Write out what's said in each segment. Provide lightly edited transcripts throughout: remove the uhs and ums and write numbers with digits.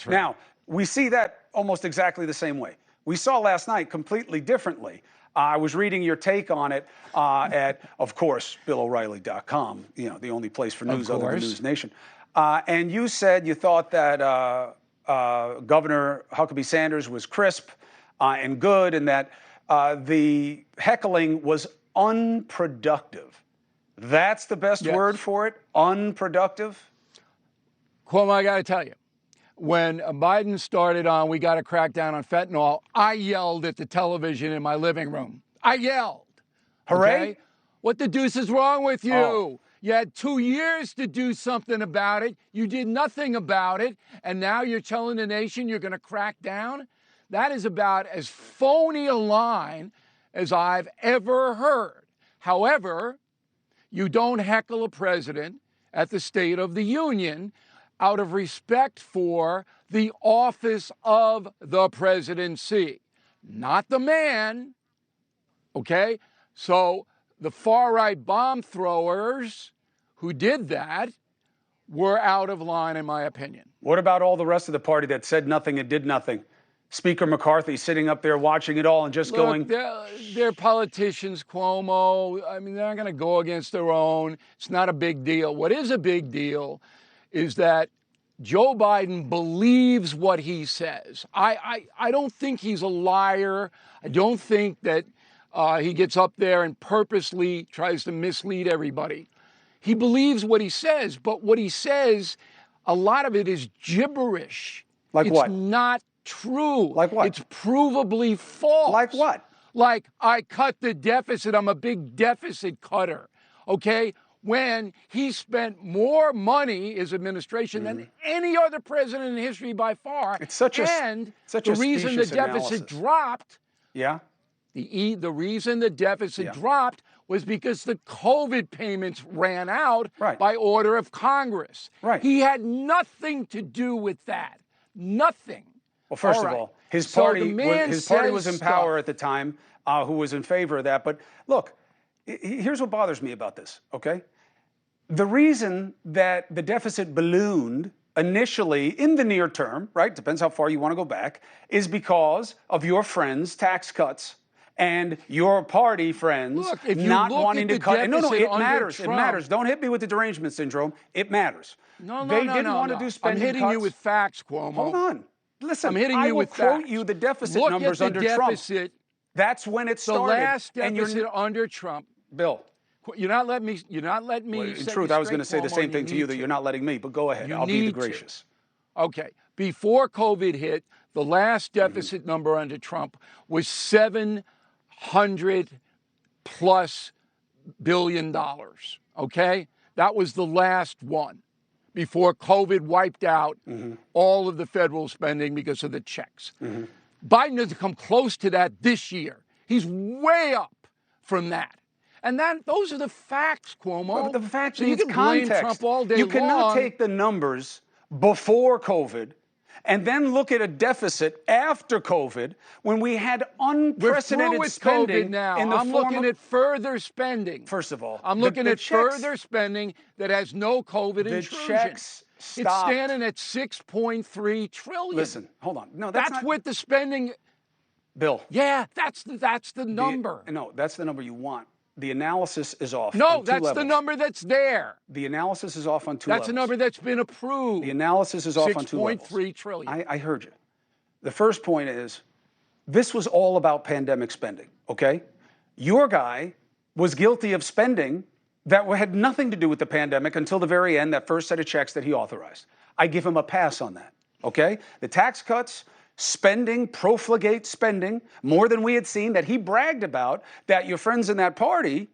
true. Now, we see that almost exactly the same way. We saw last night completely differently. I was reading your take on it at, of course, BillO'Reilly.com, you know, the only place for news other than NewsNation. And you said you thought that Governor Huckabee Sanders was crisp and good, and that the heckling was unproductive. That's the best word for it? Unproductive? Cuomo, I got to tell you, when Biden started on, we got to crack down on fentanyl, I yelled at the television in my living room. I yelled. Hooray? Okay? What the deuce is wrong with you? Oh. You had 2 years to do something about it. You did nothing about it. And now you're telling the nation you're going to crack down? That is about as phony a line as I've ever heard. However, you don't heckle a president at the State of the Union out of respect for the office of the presidency, not the man, okay? So the far-right bomb throwers who did that were out of line, in my opinion. What about all the rest of the party that said nothing and did nothing? Speaker McCarthy sitting up there watching it all and just going... They're politicians, Cuomo. I mean, they're not going to go against their own. It's not a big deal. What is a big deal is that Joe Biden believes what he says. I don't think he's a liar. I don't think that he gets up there and purposely tries to mislead everybody. He believes what he says, but what he says, a lot of it is gibberish. Like what? It's not true. Like what? It's provably false. Like what? Like, I cut the deficit. I'm a big deficit cutter. Okay? When he spent more money, his administration, than any other president in history by far. It's such and a the reason the deficit analysis. dropped. Yeah. The reason the deficit dropped was because the COVID payments ran out by order of Congress. Right. He had nothing to do with that. Nothing. Well, first of all, his party was in power at the time, who was in favor of that. But look, here's what bothers me about this, okay? The reason that the deficit ballooned initially in the near term, right, depends how far you want to go back, is because of your friends' tax cuts and your party friends not wanting to cut. No, it matters. It matters. Don't hit me with the derangement syndrome. It matters. They didn't want to do spending cuts. I'm hitting you with facts, Cuomo. Hold on. Listen, I'm hitting you with facts. I will quote you the deficit numbers under Trump. That's when it started. The last deficit under Trump. Bill. You're not letting me. Well, in truth, I was going to say the same thing to you that you're not letting me. But go ahead. I'll be gracious. Okay. Before COVID hit, the last deficit number under Trump was $700+ billion. Okay, that was the last one before COVID wiped out all of the federal spending because of the checks. Biden doesn't come close to that this year. He's way up from that. And those are the facts, Cuomo. But the fact so you can blame Trump all day long. You cannot take the numbers before COVID and then look at a deficit after COVID when we had unprecedented spending now. in the I'm looking at further spending. First of all, I'm looking at further spending that has no COVID intrusion. Checks stopped. It's standing at $6.3 trillion. Listen, hold on. No, that's with the spending. Bill. Yeah, that's the number. No, that's the number you want. The analysis is off. No, that's the number that's there. The analysis is off on two levels. That's a number that's been approved. The analysis is off on two levels. $6.3 trillion. I heard you. The first point is, this was all about pandemic spending, okay? Your guy was guilty of spending that had nothing to do with the pandemic until the very end, that first set of checks that he authorized. I give him a pass on that, okay? The tax cuts, spending, profligate spending, more than we had seen, that he bragged about, that your friends in that party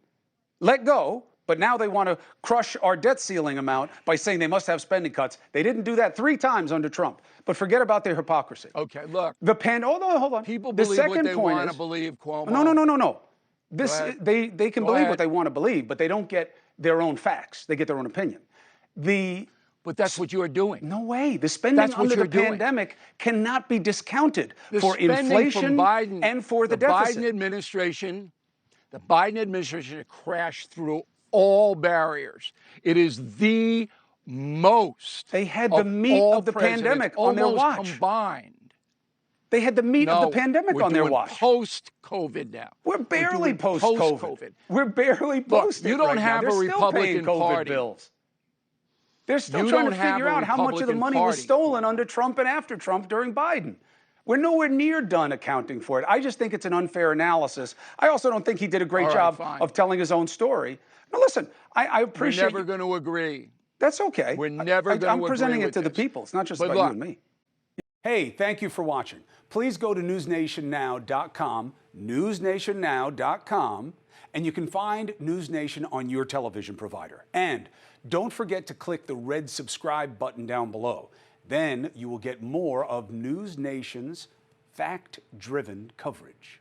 let go, but now they want to crush our debt ceiling amount by saying they must have spending cuts. They didn't do that 3 times under Trump. But forget about their hypocrisy. Okay, look. Hold on. People believe what they want to believe, Cuomo. No. They can believe what they want to believe, but they don't get their own facts. They get their own opinion. But that's what you are doing. No way. The spending under the pandemic cannot be discounted for inflation and for the deficit. The Biden administration crashed through all barriers. It is the most. They had the of meat all of the presidents, pandemic on their almost watch. combined. They had the meat of the pandemic we're on their doing watch. Post-COVID now. We're barely doing post-COVID. We're barely Look, post you it don't right have now. a They're still paying Republican COVID Party. bills. They're still You trying to don't have figure a out how much of the Republican money was Party. stolen under Trump and after Trump during Biden. We're nowhere near done accounting for it. I just think it's an unfair analysis. I also don't think he did a great All right, job fine. of telling his own story. Now, listen, I appreciate. We're never going to agree. That's okay. We're never going to agree. I'm presenting it with to the this. people. It's not just But about look, you and me. Hey, thank you for watching. Please go to newsnationnow.com, newsnationnow.com, and you can find News Nation on your television provider. And don't forget to click the red subscribe button down below. Then you will get more of News Nation's fact-driven coverage.